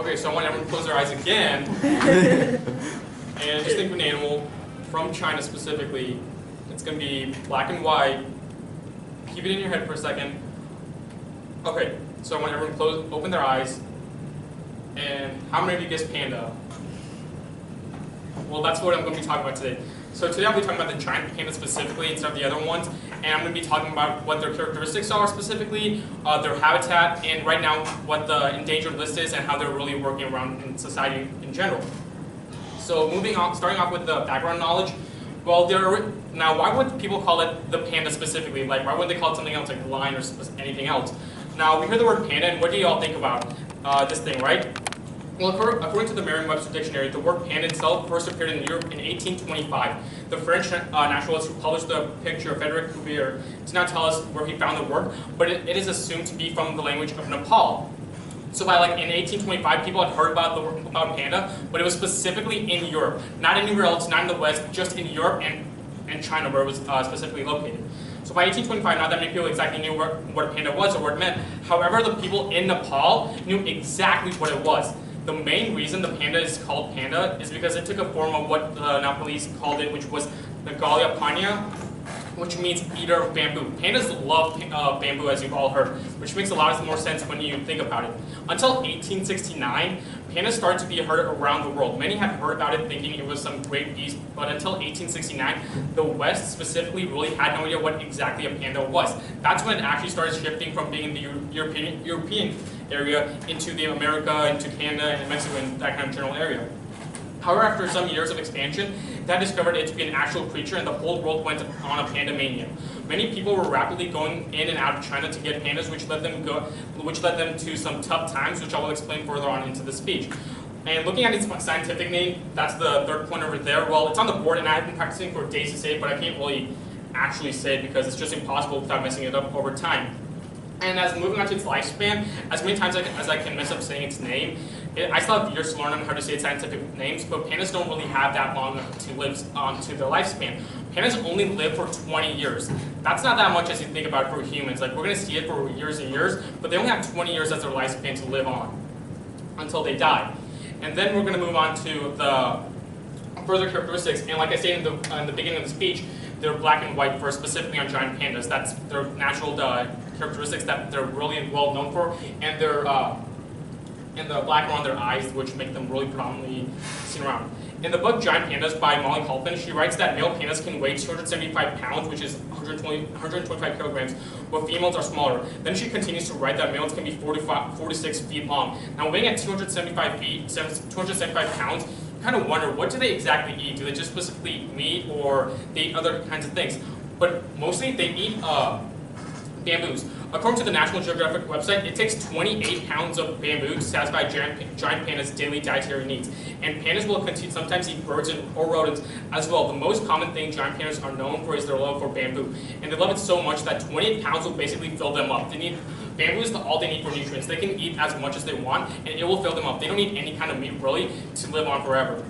Okay, so I want everyone to close their eyes again. And just think of an animal from China specifically. It's going to be black and white. Keep it in your head for a second. Okay, so I want everyone to open their eyes. And how many of you guessed panda? Well, that's what I'm going to be talking about today. So today I'll be talking about the giant panda specifically instead of the other ones. And I'm going to be talking about what their characteristics are specifically, their habitat, and right now what the endangered list is and how they're really working around in society in general. So moving on, starting off with the background knowledge. Well, now why would people call it the panda specifically? Like, why wouldn't they call it something else like the lion or anything else? Now, we hear the word panda, and what do you all think about this thing, right? Well, according to the Merriam-Webster Dictionary, the word panda itself first appeared in Europe in 1825. The French naturalist who published the picture, Frédéric Cuvier, does not tell us where he found the word, but it is assumed to be from the language of Nepal. So by in 1825, people had heard about panda, but it was specifically in Europe, not anywhere else, not in the West, just in Europe and China, where it was specifically located. So by 1825, not that many people exactly knew what a panda was or what it meant. However, the people in Nepal knew exactly what it was. The main reason the panda is called panda is because it took a form of what the Nepalese called it, which was Nagalia Panya, which means eater of bamboo. Pandas love bamboo, as you've all heard, which makes a lot more sense when you think about it. Until 1869, pandas started to be heard around the world. Many had heard about it thinking it was some great beast, but until 1869, the West specifically really had no idea what exactly a panda was. That's when it actually started shifting from being in the European area into the America, into Canada, and Mexico, and that kind of general area. However, after some years of expansion, they discovered it to be an actual creature, and the whole world went on a panda mania. Many people were rapidly going in and out of China to get pandas, which led them to some tough times, which I will explain further on into the speech. And looking at its scientific name, that's the third point over there. Well, it's on the board, and I've been practicing for days to say it, but I can't really actually say it because it's just impossible without messing it up over time. And as moving on to its lifespan, as many times as I can mess up saying its name, I still have years to learn on how to say its scientific names, but pandas don't really have that long to live to their lifespan. Pandas only live for 20 years. That's not that much as you think about it for humans. Like, we're going to see it for years and years, but they only have 20 years as their lifespan to live on until they die. And then we're going to move on to the further characteristics. And like I stated in the beginning of the speech, they're black and white for specifically on giant pandas. That's their natural characteristics that they're really well known for, and they're and the black around their eyes, which make them really predominantly seen around. In the book Giant Pandas by Molly Halpin, she writes that male pandas can weigh 275 pounds, which is 125 kilograms, while females are smaller. Then she continues to write that males can be 46 feet long. Now, weighing at 275 pounds, you kind of wonder, what do they exactly eat? Do they just specifically eat meat, or they eat other kinds of things? But mostly they eat bamboos. According to the National Geographic website, it takes 28 pounds of bamboo to satisfy giant pandas' daily dietary needs. And pandas will sometimes eat birds or rodents as well. The most common thing giant pandas are known for is their love for bamboo. And they love it so much that 28 pounds will basically fill them up. Bamboo is all they need for nutrients. They can eat as much as they want, and it will fill them up. They don't need any kind of meat, really, to live on forever.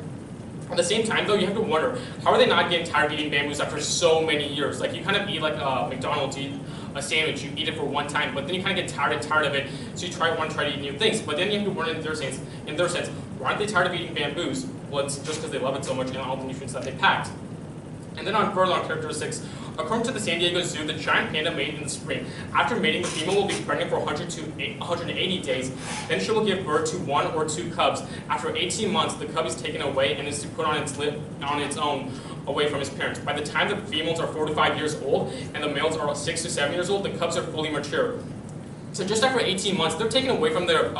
At the same time, though, you have to wonder, how are they not getting tired of eating bamboos after so many years? Like, you kind of eat like McDonald's, you eat a sandwich, you eat it for one time, but then you kind of get tired of it, so you want to try to eat new things. But then you have to wonder in their sense, why aren't they tired of eating bamboos? Well, it's just because they love it so much and all the nutrients that they packed. And then further on characteristics, according to the San Diego Zoo, the giant panda mated in the spring. After mating, the female will be pregnant for 100 to 180 days. Then she will give birth to 1 or 2 cubs. After 18 months, the cub is taken away and is put on its own away from his parents. By the time the females are 4 to 5 years old and the males are 6 to 7 years old, the cubs are fully mature. So just after 18 months, they're taken away from their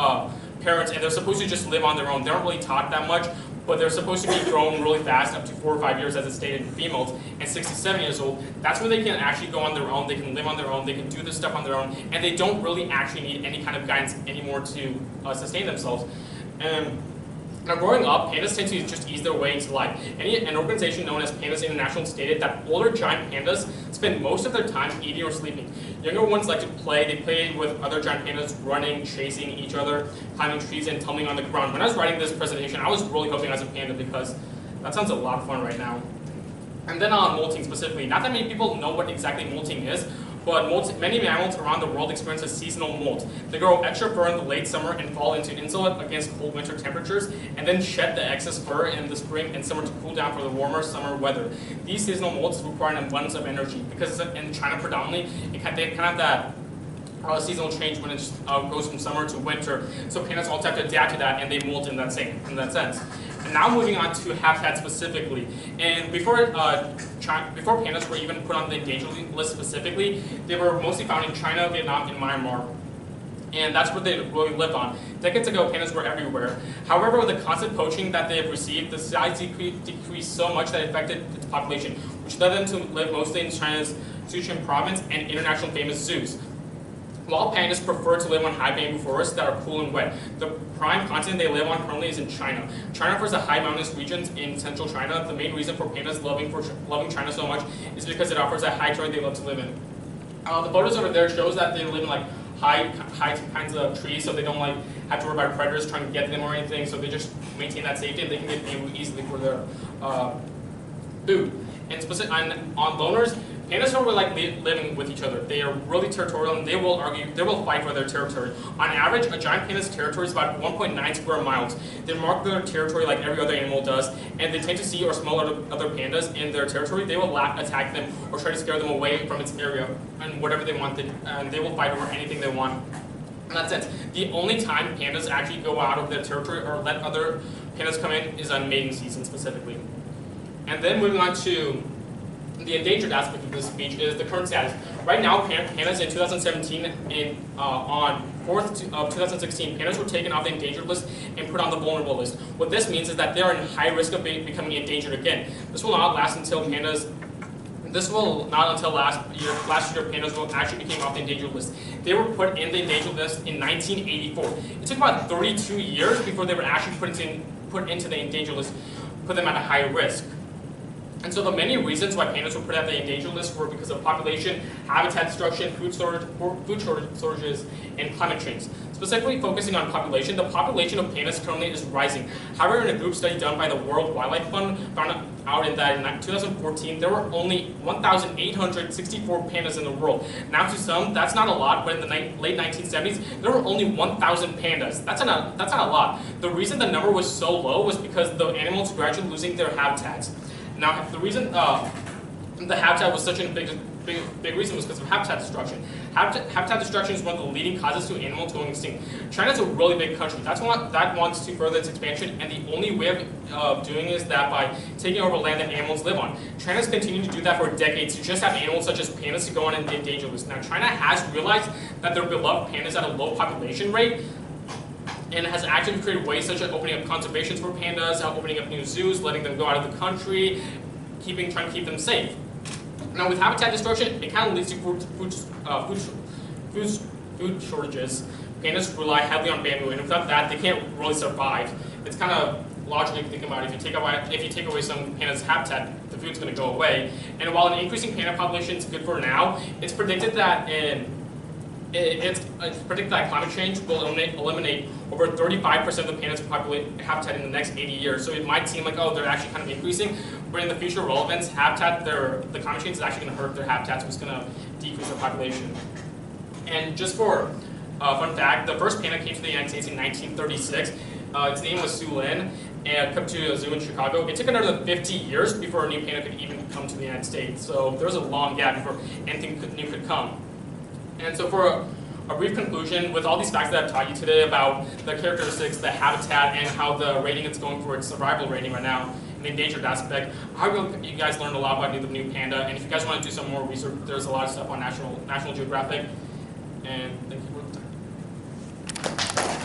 parents, and they're supposed to just live on their own. They aren't really taught that much, but they're supposed to be grown really fast, up to 4 or 5 years as it's stated in females, and 6 to 7 years old. That's when they can actually go on their own, they can live on their own, they can do this stuff on their own, and they don't really actually need any kind of guidance anymore to sustain themselves. Now, growing up, pandas tend to just ease their way into life. An organization known as Pandas International stated that older giant pandas spend most of their time eating or sleeping. Younger ones like to play. They play with other giant pandas, running, chasing each other, climbing trees, and tumbling on the ground. When I was writing this presentation, I was really hoping I was a panda because that sounds a lot of fun right now. And then on molting specifically, not that many people know what exactly molting is, but many mammals around the world experience a seasonal molt. They grow extra fur in the late summer and fall into insulate against cold winter temperatures, and then shed the excess fur in the spring and summer to cool down for the warmer summer weather. These seasonal molts require an abundance of energy because in China predominantly, they kind of have that seasonal change when it goes from summer to winter. So pandas also have to adapt to that, and they molt in that sense. And now moving on to habitat specifically. And before pandas were even put on the endangered list specifically, they were mostly found in China, Vietnam, and Myanmar. And that's where they really lived on. Decades ago, pandas were everywhere. However, with the constant poaching that they have received, the size decreased so much that it affected its population, which led them to live mostly in China's Sichuan province and international famous zoos. While pandas prefer to live on high bamboo forests that are cool and wet, the prime continent they live on currently is in China. China offers a high mountainous regions in central China. The main reason for pandas loving China so much is because it offers a high terrain they love to live in. The photos over there shows that they live in like high kinds of trees, so they don't like have to worry about predators trying to get them or anything. So they just maintain that safety, and they can get bamboo easily for their food. And on loners, pandas don't really like living with each other. They are really territorial, and they will fight for their territory. On average, a giant panda's territory is about 1.9 square miles. They mark their territory like every other animal does, and they tend to see or smell other pandas in their territory. They will attack them or try to scare them away from its area and whatever they want, and they will fight over anything they want. In that sense, the only time pandas actually go out of their territory or let other pandas come in is on mating season specifically. And then moving on to the endangered aspect of this speech is the current status. Right now, pandas in 2017, on 4th of 2016, pandas were taken off the endangered list and put on the vulnerable list. What this means is that they are in high risk of becoming endangered again. This will not last until last year pandas actually became off the endangered list. They were put in the endangered list in 1984. It took about 32 years before they were actually put into the endangered list, put them at a high risk. And so the many reasons why pandas were put at the endangered list were because of population, habitat destruction, food shortages, and climate change. Specifically focusing on population, the population of pandas currently is rising. However, in a group study done by the World Wildlife Fund, found out that in 2014, there were only 1,864 pandas in the world. Now to some, that's not a lot, but in the late 1970s, there were only 1,000 pandas. That's not a lot. The reason the number was so low was because the animals were gradually losing their habitats. Now, the reason the habitat was such a big reason was because of habitat destruction. Habitat destruction is one of the leading causes to animals going extinct. China is a really big country. That wants to further its expansion, and the only way of doing it is that by taking over land that animals live on. China's continued to do that for decades to just have animals such as pandas to go on the endangered list. Now, China has realized that their beloved pandas at a low population rate, and has actively created ways such as opening up conservations for pandas, opening up new zoos, letting them go out of the country, trying to keep them safe. Now with habitat destruction, it kind of leads to food shortages. Pandas rely heavily on bamboo, and without that, they can't really survive. It's kind of logically thinking about it. If you take away some pandas' habitat, the food's going to go away. And while an increasing panda population is good for now, it's predicted that climate change will eliminate over 35% of the pandas' habitat in the next 80 years. So it might seem like, oh, they're actually kind of increasing, but in the future relevance, the climate change is actually going to hurt their habitats, which is going to decrease their population. And just for a fun fact, the first panda came to the United States in 1936. Its name was Su Lin, and come to a zoo in Chicago. It took another 50 years before a new panda could even come to the United States. So there was a long gap before anything new could come. And so for a brief conclusion, with all these facts that I've taught you today about the characteristics, the habitat, and how the rating is going for its survival rating right now, and the endangered aspect, I hope you guys learned a lot about the new panda. And if you guys want to do some more research, there's a lot of stuff on National Geographic. And thank you for the time.